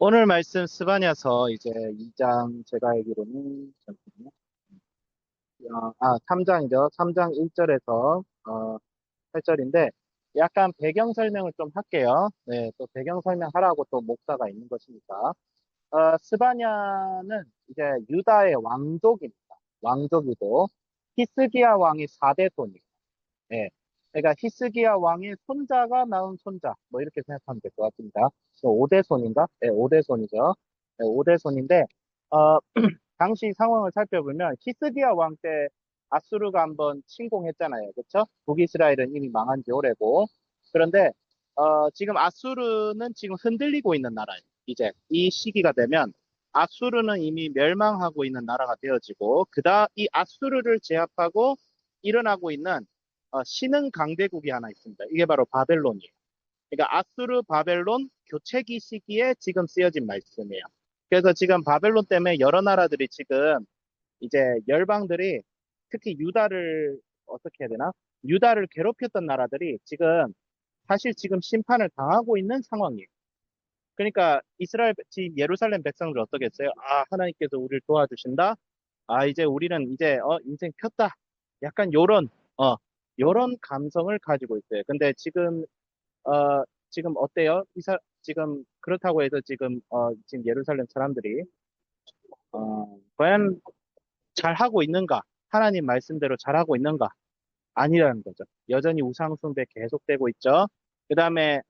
오늘 말씀 스바냐서 이제 2장 제가 알기로는 잠깐만요. 3장이죠. 3장 1절에서 8절인데 약간 배경 설명을 좀 할게요. 네, 또 배경 설명하라고 또 목사가 있는 것이니까. 스바냐는 이제 유다의 왕족입니다. 왕족이고 히스기야 왕이 4대 손이에요. 네. 그러니까 히스기야 왕의 손자가 낳은 손자 뭐 이렇게 생각하면 될 것 같습니다. 5대 손인가? 네, 5대 손이죠. 네, 5대 손인데 어, 당시 상황을 살펴보면 히스기야 왕 때 아수르가 한번 침공했잖아요. 그렇죠? 북이스라엘은 이미 망한 지 오래고. 그런데 지금 아수르는 지금 흔들리고 있는 나라예요. 이제 이 시기가 되면 아수르는 이미 멸망하고 있는 나라가 되어지고 이 아수르를 제압하고 일어나고 있는 신흥 강대국이 하나 있습니다. 이게 바로 바벨론이에요. 그러니까 아수르 바벨론 교체기 시기에 지금 쓰여진 말씀이에요. 그래서 지금 바벨론 때문에 여러 나라들이 지금 이제 열방들이 특히 유다를 어떻게 해야 되나? 유다를 괴롭혔던 나라들이 사실 지금 심판을 당하고 있는 상황이에요. 그러니까 지금 예루살렘 백성들 어떻게 했어요? 하나님께서 우리를 도와주신다. 이제 우리는 이제 인생 폈다. 약간 어 요런 감성을 가지고 있어요. 근데 지금 어때요? 지금 그렇다고 해서 지금 예루살렘 사람들이 과연 잘하고 있는가? 하나님 말씀대로 잘하고 있는가? 아니라는 거죠. 여전히 우상숭배 계속되고 있죠. 그 다음에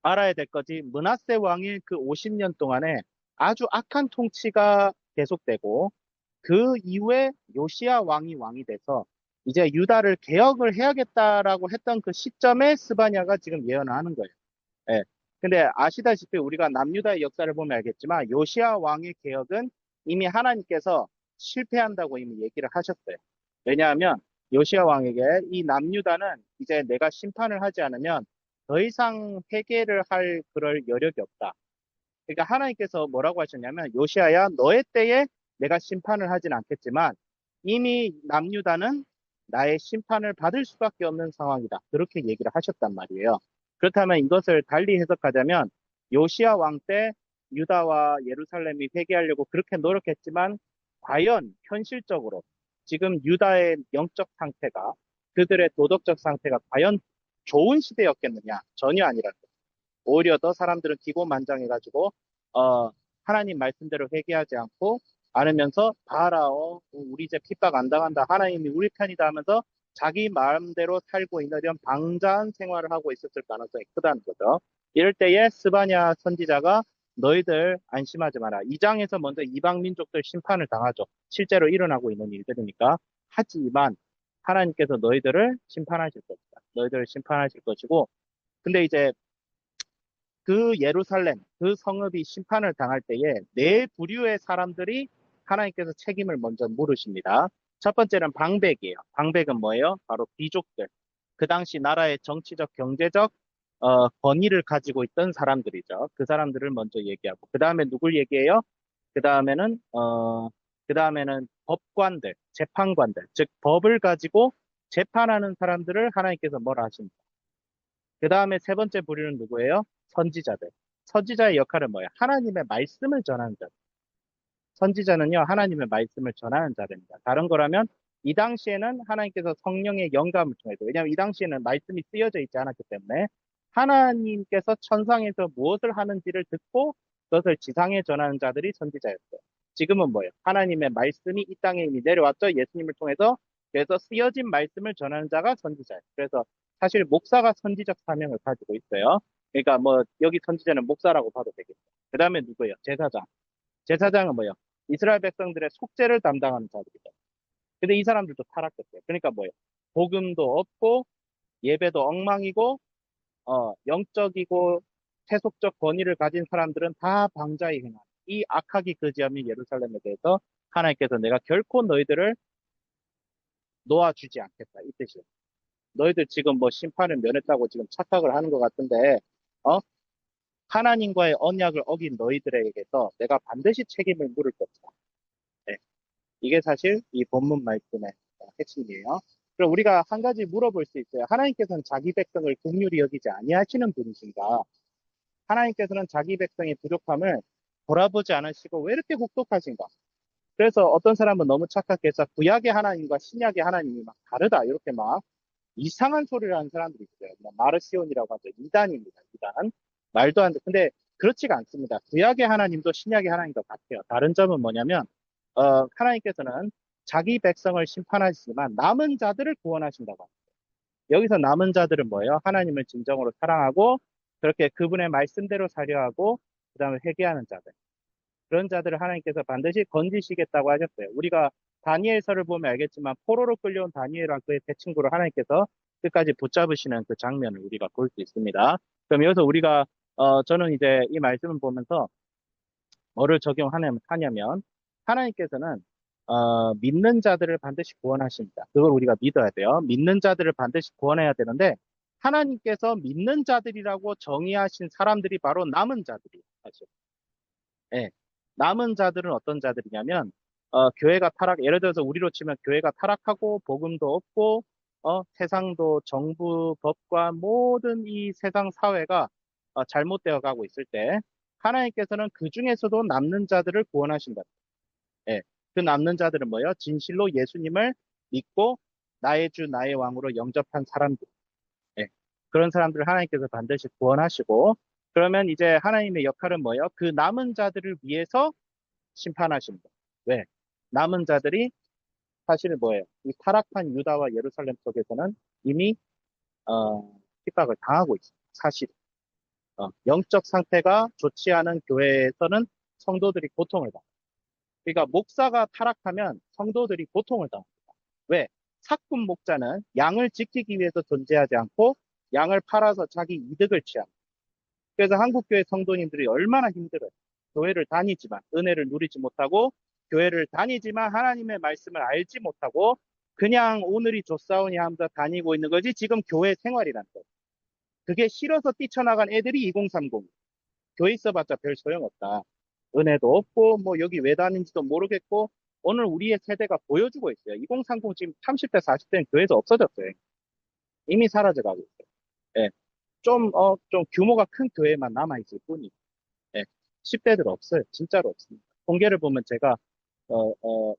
알아야 될 것이 므낫세 왕의 그 50년 동안에 아주 악한 통치가 계속되고 그 이후에 요시야 왕이 돼서 이제 유다를 개혁을 해야겠다라고 했던 그 시점에 스바냐가 지금 예언을 하는 거예요. 예. 근데 아시다시피 우리가 남유다의 역사를 보면 알겠지만 요시야 왕의 개혁은 이미 하나님께서 실패한다고 이미 얘기를 하셨어요. 왜냐하면 요시야 왕에게 이 남유다는 이제 내가 심판을 하지 않으면 더 이상 회개를 할 그럴 여력이 없다. 그러니까 하나님께서 뭐라고 하셨냐면 요시아야 너의 때에 내가 심판을 하진 않겠지만 이미 남유다는 나의 심판을 받을 수밖에 없는 상황이다. 그렇게 얘기를 하셨단 말이에요. 그렇다면 이것을 달리 해석하자면 요시아 왕 때 유다와 예루살렘이 회개하려고 그렇게 노력했지만 과연 현실적으로 지금 유다의 영적 상태가 그들의 도덕적 상태가 과연 좋은 시대였겠느냐? 전혀 아니라는 거예요. 오히려 더 사람들은 기고만장해가지고 하나님 말씀대로 회개하지 않고 않으면서 우리 이제 핍박 안 당한다 하나님이 우리 편이다 하면서 자기 마음대로 살고 있는 이런 방자한 생활을 하고 있었을 가능성이 크다는 거죠. 이럴 때에 스바냐 선지자가 너희들 안심하지 마라. 이 장에서 먼저 이방 민족들 심판을 당하죠. 실제로 일어나고 있는 일들이니까. 하지만 하나님께서 너희들을 심판하실 것이다. 너희들을 심판하실 것이고 근데 이제 그 예루살렘, 그 성읍이 심판을 당할 때에 네 부류의 사람들이 하나님께서 책임을 먼저 물으십니다. 첫 번째는 방백이에요. 방백은 뭐예요? 바로 귀족들. 그 당시 나라의 정치적, 경제적 권위를 가지고 있던 사람들이죠. 그 사람들을 먼저 얘기하고 그 다음에 누굴 얘기해요? 그 다음에는 그 다음에는 법관들, 재판관들, 즉 법을 가지고 재판하는 사람들을 하나님께서 뭐라 하십니까? 그 다음에 세 번째 부류는 누구예요? 선지자들. 선지자의 역할은 뭐예요? 하나님의 말씀을 전하는 자. 선지자는요, 하나님의 말씀을 전하는 자들입니다. 다른 거라면 이 당시에는 하나님께서 성령의 영감을 통해서, 왜냐하면 이 당시에는 말씀이 쓰여져 있지 않았기 때문에 하나님께서 천상에서 무엇을 하는지를 듣고 그것을 지상에 전하는 자들이 선지자였어요. 지금은 뭐예요? 하나님의 말씀이 이 땅에 이미 내려왔죠. 예수님을 통해서. 그래서 쓰여진 말씀을 전하는 자가 선지자예요. 그래서 사실 목사가 선지적 사명을 가지고 있어요. 그러니까 뭐 여기 선지자는 목사라고 봐도 되겠죠. 그 다음에 누구예요? 제사장. 제사장은 뭐예요? 이스라엘 백성들의 속죄를 담당하는 자들이죠. 근데 이 사람들도 타락했어요. 그러니까 뭐예요? 복음도 없고 예배도 엉망이고 영적이고 세속적 권위를 가진 사람들은 다 방자히 행하는 이 악하기 그지함이 예루살렘에 대해서 하나님께서 내가 결코 너희들을 놓아주지 않겠다 이 뜻이에요. 너희들 지금 뭐 심판을 면했다고 지금 착각을 하는 것 같은데 어? 하나님과의 언약을 어긴 너희들에게서 내가 반드시 책임을 물을 것이다. 네. 이게 사실 이 본문 말씀의 핵심이에요. 그럼 우리가 한 가지 물어볼 수 있어요. 하나님께서는 자기 백성을 긍휼히 여기지 아니하시는 분이신가? 하나님께서는 자기 백성의 부족함을 돌아보지 않으시고 왜 이렇게 혹독하신가? 그래서 어떤 사람은 너무 착각해서 구약의 하나님과 신약의 하나님이 막 다르다. 이렇게 막 이상한 소리를 하는 사람들이 있어요. 뭐 마르시온이라고 하죠. 이단입니다. 이단. 말도 안 돼. 근데 그렇지가 않습니다. 구약의 하나님도 신약의 하나님도 같아요. 다른 점은 뭐냐면, 하나님께서는 자기 백성을 심판하시지만 남은 자들을 구원하신다고 합니다. 여기서 남은 자들은 뭐예요? 하나님을 진정으로 사랑하고 그렇게 그분의 말씀대로 살려 하고 그다음에 회개하는 자들. 그런 자들을 하나님께서 반드시 건지시겠다고 하셨어요. 우리가 다니엘서를 보면 알겠지만 포로로 끌려온 다니엘과 그의 세 친구를 하나님께서 끝까지 붙잡으시는 그 장면을 우리가 볼 수 있습니다. 그럼 여기서 우리가 저는 이제 이 말씀을 보면서 뭐를 적용하냐면 하나님께서는 믿는 자들을 반드시 구원하십니다. 그걸 우리가 믿어야 돼요. 믿는 자들을 반드시 구원해야 되는데 하나님께서 믿는 자들이라고 정의하신 사람들이 바로 남은 자들이에요. 사실. 예. 남은 자들은 어떤 자들이냐면, 교회가 예를 들어서 우리로 치면 교회가 타락하고, 복음도 없고, 세상도 정부, 법과 모든 이 세상 사회가 잘못되어 가고 있을 때, 하나님께서는 그 중에서도 남는 자들을 구원하신다. 예. 그 남는 자들은 뭐예요? 진실로 예수님을 믿고, 나의 주, 나의 왕으로 영접한 사람들. 예. 그런 사람들을 하나님께서 반드시 구원하시고, 그러면 이제 하나님의 역할은 뭐예요? 그 남은 자들을 위해서 심판하십니다. 왜? 남은 자들이 사실은 뭐예요? 이 타락한 유다와 예루살렘 속에서는 이미 핍박을 당하고 있습니다. 사실 영적 상태가 좋지 않은 교회에서는 성도들이 고통을 당합니다. 그러니까 목사가 타락하면 성도들이 고통을 당합니다. 왜? 사꾼 목자는 양을 지키기 위해서 존재하지 않고 양을 팔아서 자기 이득을 취합니다. 그래서 한국교회 성도님들이 얼마나 힘들어요. 교회를 다니지만 은혜를 누리지 못하고 교회를 다니지만 하나님의 말씀을 알지 못하고 그냥 오늘이 좋사오니 하면서 다니고 있는 거지 지금 교회 생활이란 거예요. 그게 싫어서 뛰쳐나간 애들이 2030. 교회 있어봤자 별 소용없다. 은혜도 없고 뭐 여기 왜 다니는지도 모르겠고 오늘 우리의 세대가 보여주고 있어요. 2030 지금 30대 40대는 교회에서 없어졌어요. 이미 사라져가고 있어요. 예. 좀 규모가 큰 교회만 남아있을 뿐이에요. 예. 10대들 없어요. 진짜로 없습니다. 통계를 보면 제가,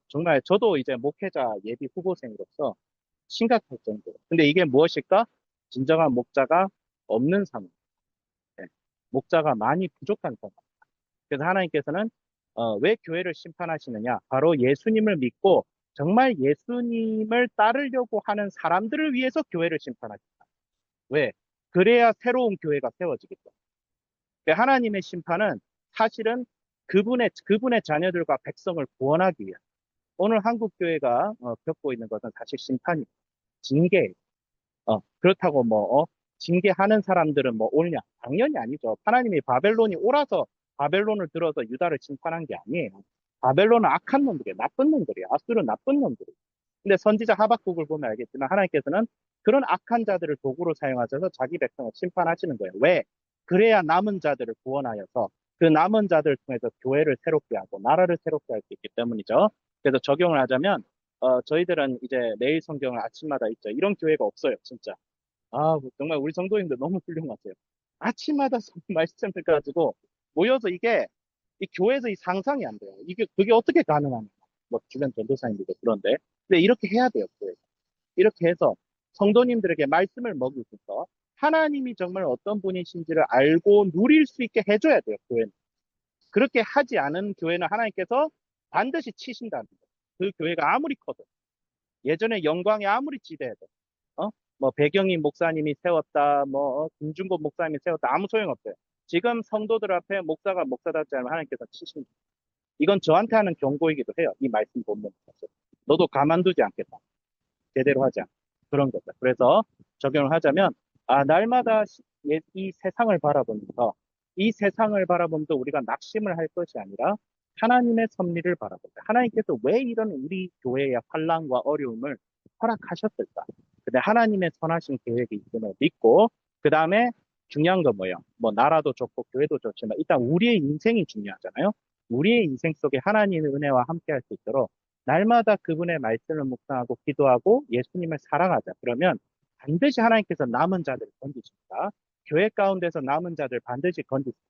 정말 저도 이제 목회자 예비 후보생으로서 심각할 정도로. 근데 이게 무엇일까? 진정한 목자가 없는 상황. 예. 목자가 많이 부족한 상황. 그래서 하나님께서는, 왜 교회를 심판하시느냐? 바로 예수님을 믿고 정말 예수님을 따르려고 하는 사람들을 위해서 교회를 심판하십니다. 왜? 그래야 새로운 교회가 세워지기 때문에. 그러니까 하나님의 심판은 사실은 그분의 자녀들과 백성을 구원하기 위한 오늘 한국 교회가 겪고 있는 것은 사실 심판이 징계예요. 그렇다고 뭐 징계하는 사람들은 뭐 옳냐? 당연히 아니죠. 하나님이 바벨론이 옳아서 바벨론을 들어서 유다를 심판한 게 아니에요. 바벨론은 악한 놈들이에요. 나쁜 놈들이에요. 아수르는 나쁜 놈들이에요. 근데 선지자 하박국을 보면 알겠지만 하나님께서는 그런 악한 자들을 도구로 사용하셔서 자기 백성을 심판하시는 거예요. 왜? 그래야 남은 자들을 구원하여서 그 남은 자들을 통해서 교회를 새롭게 하고 나라를 새롭게 할 수 있기 때문이죠. 그래서 적용을 하자면 저희들은 이제 매일 성경을 아침마다 읽죠. 이런 교회가 없어요, 진짜. 정말 우리 성도님들 너무 훌륭하세요. 아침마다 말씀을 가지고 모여서 이 교회에서 이 상상이 안 돼요. 그게 어떻게 가능하냐. 뭐, 주변 전도사님들도 그런데. 근데 이렇게 해야 돼요, 교회. 이렇게 해서 성도님들에게 말씀을 먹이면서 하나님이 정말 어떤 분이신지를 알고 누릴 수 있게 해줘야 돼요, 교회는. 그렇게 하지 않은 교회는 하나님께서 반드시 치신다는 거예요. 그 교회가 아무리 커도. 예전에 영광이 아무리 지대해도. 뭐 배경임 목사님이 세웠다, 뭐 김준곤 목사님이 세웠다 아무 소용없어요. 지금 성도들 앞에 목사가 목사답지 않으면 하나님께서 치십니다. 이건 저한테 하는 경고이기도 해요. 이 말씀 본문. 너도 가만두지 않겠다. 제대로 하지 않고 그런 거죠. 그래서 적용을 하자면 날마다 이 세상을 바라보면서 이 세상을 바라보면서 우리가 낙심을 할 것이 아니라 하나님의 섭리를 바라보자. 하나님께서 왜 이런 우리 교회의 환난과 어려움을 허락하셨을까? 근데 하나님의 선하신 계획이 있음을 믿고 그 다음에 중요한 건 뭐예요? 뭐 나라도 좋고 교회도 좋지만 일단 우리의 인생이 중요하잖아요. 우리의 인생 속에 하나님의 은혜와 함께 할 수 있도록 날마다 그분의 말씀을 묵상하고 기도하고 예수님을 사랑하자. 그러면 반드시 하나님께서 남은 자들을 건지십니다. 교회 가운데서 남은 자들 반드시 건지세요.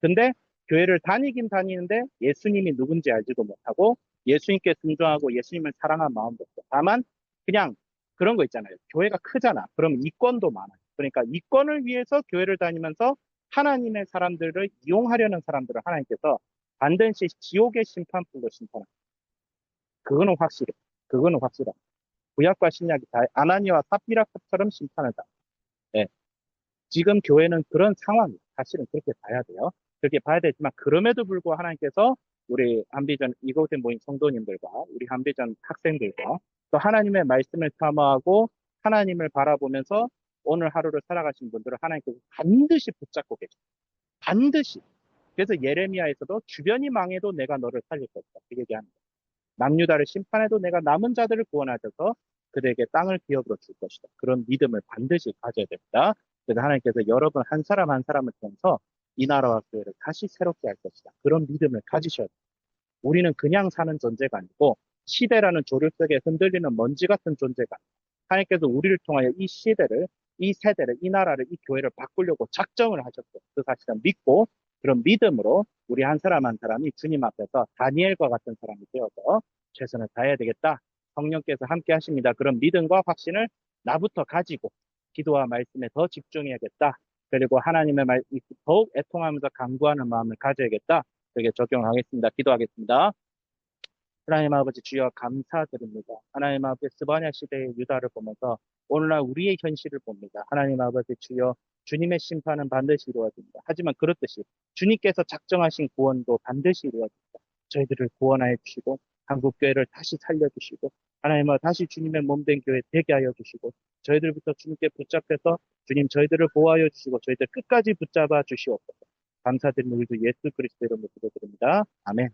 근데 교회를 다니긴 다니는데 예수님이 누군지 알지도 못하고 예수님께 순종하고 예수님을 사랑한 마음도 없어. 다만 그냥 그런 거 있잖아요. 교회가 크잖아. 그럼 이권도 많아요. 그러니까 이권을 위해서 교회를 다니면서 하나님의 사람들을 이용하려는 사람들을 하나님께서 반드시 지옥의 심판불로 심판합니다. 그거는 확실해. 그거는 확실해. 구약과 신약이 다 아나니와 삽비라처럼 심판을 다. 예. 지금 교회는 그런 상황이 사실은 그렇게 봐야 돼요. 그렇게 봐야 되지만 그럼에도 불구하고 하나님께서 우리 한비전 이곳에 모인 성도님들과 우리 한비전 학생들과 또 하나님의 말씀을 사모하고 하나님을 바라보면서 오늘 하루를 살아가신 분들을 하나님께서 반드시 붙잡고 계십니다. 반드시. 그래서 예레미야에서도 주변이 망해도 내가 너를 살릴 것이다. 그 얘기합니다. 남유다를 심판해도 내가 남은 자들을 구원하셔서 그들에게 땅을 기업으로 줄 것이다. 그런 믿음을 반드시 가져야 됩니다. 그래서 하나님께서 여러분 한 사람 한 사람을 통해서 이 나라와 교회를 다시 새롭게 할 것이다. 그런 믿음을 가지셔야 돼요. 우리는 그냥 사는 존재가 아니고 시대라는 조류 속에 흔들리는 먼지 같은 존재가 아니에요. 하나님께서 우리를 통하여 이 시대를, 이 세대를, 이 나라를, 이 교회를 바꾸려고 작정을 하셨고 그 사실을 믿고 그런 믿음으로 우리 한 사람 한 사람이 주님 앞에서 다니엘과 같은 사람이 되어서 최선을 다해야 되겠다. 성령께서 함께 하십니다. 그런 믿음과 확신을 나부터 가지고 기도와 말씀에 더 집중해야겠다. 그리고 하나님의 말, 더욱 애통하면서 간구하는 마음을 가져야겠다. 그렇게 적용하겠습니다. 기도하겠습니다. 하나님 아버지 주여 감사드립니다. 하나님 아버지 스바냐 시대의 유다를 보면서 오늘날 우리의 현실을 봅니다. 하나님 아버지 주여 주님의 심판은 반드시 이루어집니다. 하지만 그렇듯이 주님께서 작정하신 구원도 반드시 이루어집니다. 저희들을 구원하여 주시고 한국교회를 다시 살려주시고 하나님 아버지 다시 주님의 몸된 교회 되게 하여 주시고 저희들부터 주님께 붙잡혀서 주님 저희들을 보호하여 주시고 저희들 끝까지 붙잡아 주시옵소서. 감사드리는 우리 주 예수 그리스도 이름으로 기도드립니다. 아멘.